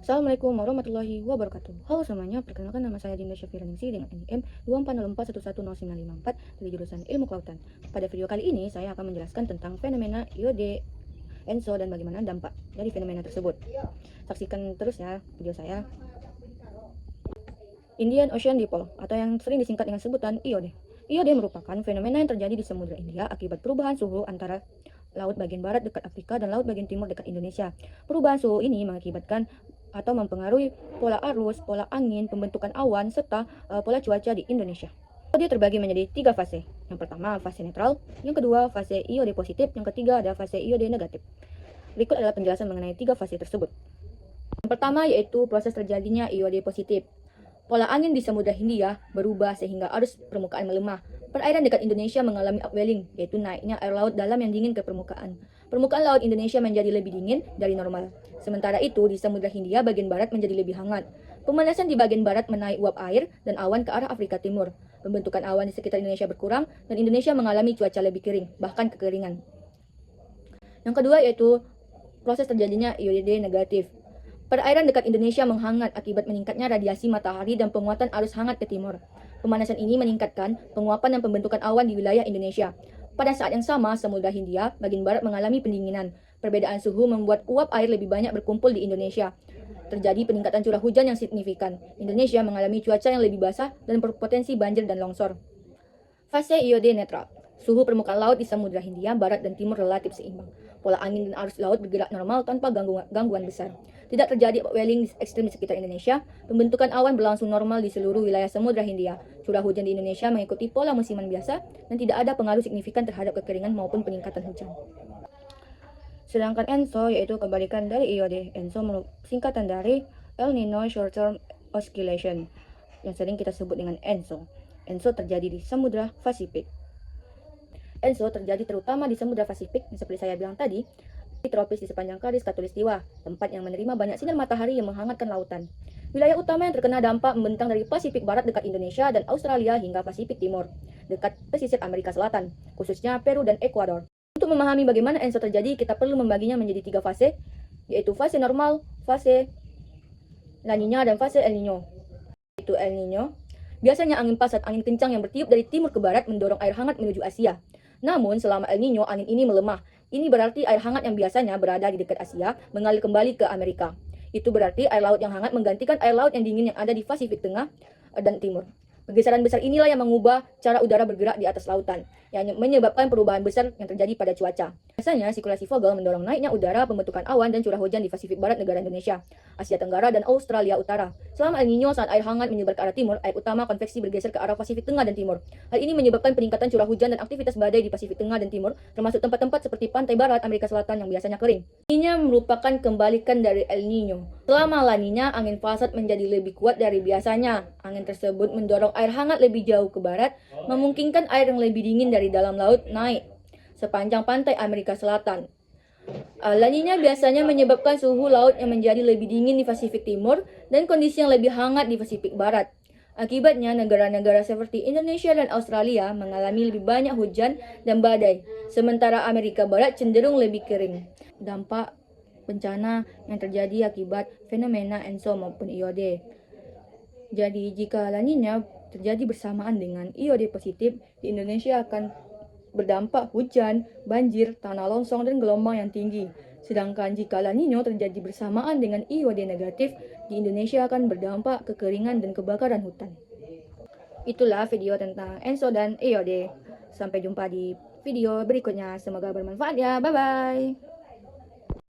Assalamualaikum warahmatullahi wabarakatuh. Halo semuanya, perkenalkan nama saya Dinda Syafiraningsi dengan NIM 2404111054 dari jurusan Ilmu Kelautan. Pada video kali ini, saya akan menjelaskan tentang fenomena IOD, ENSO, dan bagaimana dampak dari fenomena tersebut. Saksikan terus ya video saya. Indian Ocean Dipole, atau yang sering disingkat dengan sebutan IOD. IOD merupakan fenomena yang terjadi di Samudra India akibat perubahan suhu antara laut bagian barat dekat Afrika dan laut bagian timur dekat Indonesia. Perubahan suhu ini mengakibatkan atau mempengaruhi pola arus, pola angin, pembentukan awan, serta pola cuaca di Indonesia. Dia terbagi menjadi 3 fase. Yang pertama fase netral, yang kedua fase IOD positif, yang ketiga ada fase IOD negatif. Berikut adalah penjelasan mengenai 3 fase tersebut. Yang pertama yaitu proses terjadinya IOD positif. Pola angin di Samudra Hindia berubah sehingga arus permukaan melemah. Perairan dekat Indonesia mengalami upwelling, yaitu naiknya air laut dalam yang dingin ke permukaan. Permukaan laut Indonesia menjadi lebih dingin dari normal. Sementara itu, di Samudra Hindia bagian barat menjadi lebih hangat. Pemanasan di bagian barat menaik uap air dan awan ke arah Afrika Timur. Pembentukan awan di sekitar Indonesia berkurang dan Indonesia mengalami cuaca lebih kering, bahkan kekeringan. Yang kedua yaitu proses terjadinya IOD negatif. Perairan dekat Indonesia menghangat akibat meningkatnya radiasi matahari dan penguatan arus hangat ke timur. Pemanasan ini meningkatkan penguapan dan pembentukan awan di wilayah Indonesia. Pada saat yang sama, Samudra Hindia bagian barat mengalami pendinginan. Perbedaan suhu membuat uap air lebih banyak berkumpul di Indonesia. Terjadi peningkatan curah hujan yang signifikan. Indonesia mengalami cuaca yang lebih basah dan berpotensi banjir dan longsor. Fase IOD netral. Suhu permukaan laut di Samudra Hindia barat dan timur relatif seimbang. Pola angin dan arus laut bergerak normal tanpa gangguan besar. Tidak terjadi upwelling ekstrim di sekitar Indonesia. Pembentukan awan berlangsung normal di seluruh wilayah Samudra Hindia. Curah hujan di Indonesia mengikuti pola musiman biasa dan tidak ada pengaruh signifikan terhadap kekeringan maupun peningkatan hujan. Sedangkan ENSO yaitu kebalikan dari IOD. ENSO singkatan dari El Nino Short Term Oscillation yang sering kita sebut dengan ENSO. ENSO terjadi di Samudra Pasifik. ENSO terjadi terutama di Samudra Pasifik, seperti saya bilang tadi, di tropis di sepanjang garis khatulistiwa, tempat yang menerima banyak sinar matahari yang menghangatkan lautan. Wilayah utama yang terkena dampak membentang dari Pasifik Barat dekat Indonesia dan Australia hingga Pasifik Timur, dekat pesisir Amerika Selatan, khususnya Peru dan Ekuador. Untuk memahami bagaimana ENSO terjadi, kita perlu membaginya menjadi 3 fase, yaitu fase normal, fase La Nina, dan fase El Nino. Itu El Nino. Biasanya angin pasat, angin kencang yang bertiup dari timur ke barat mendorong air hangat menuju Asia. Namun, selama El Nino, angin ini melemah. Ini berarti air hangat yang biasanya berada di dekat Asia mengalir kembali ke Amerika. Itu berarti air laut yang hangat menggantikan air laut yang dingin yang ada di Pasifik Tengah dan Timur. Pergeseran besar inilah yang mengubah cara udara bergerak di atas lautan, yang menyebabkan perubahan besar yang terjadi pada cuaca. Biasanya, sirkulasi Vogel mendorong naiknya udara, pembentukan awan, dan curah hujan di Pasifik Barat negara Indonesia, Asia Tenggara, dan Australia Utara. Selama El Nino, saat air hangat menyebar ke arah timur, air utama konveksi bergeser ke arah Pasifik Tengah dan Timur. Hal ini menyebabkan peningkatan curah hujan dan aktivitas badai di Pasifik Tengah dan Timur, termasuk tempat-tempat seperti pantai barat Amerika Selatan yang biasanya kering. Ini merupakan kebalikan dari El Nino. Selama La Nina, angin pasat menjadi lebih kuat dari biasanya. Angin tersebut mendorong air hangat lebih jauh ke barat, memungkinkan air yang lebih dingin dari dalam laut naik sepanjang pantai Amerika Selatan. La Nina biasanya menyebabkan suhu laut yang menjadi lebih dingin di Pasifik Timur dan kondisi yang lebih hangat di Pasifik Barat. Akibatnya, negara-negara seperti Indonesia dan Australia mengalami lebih banyak hujan dan badai, sementara Amerika Barat cenderung lebih kering. Dampak bencana yang terjadi akibat fenomena ENSO maupun IOD. Jadi, jika La Nina terjadi bersamaan dengan IOD positif, di Indonesia akan berdampak hujan, banjir, tanah longsor, dan gelombang yang tinggi. Sedangkan jika La Nina terjadi bersamaan dengan IOD negatif, di Indonesia akan berdampak kekeringan dan kebakaran hutan. Itulah video tentang ENSO dan IOD. Sampai jumpa di video berikutnya. Semoga bermanfaat ya. Bye-bye.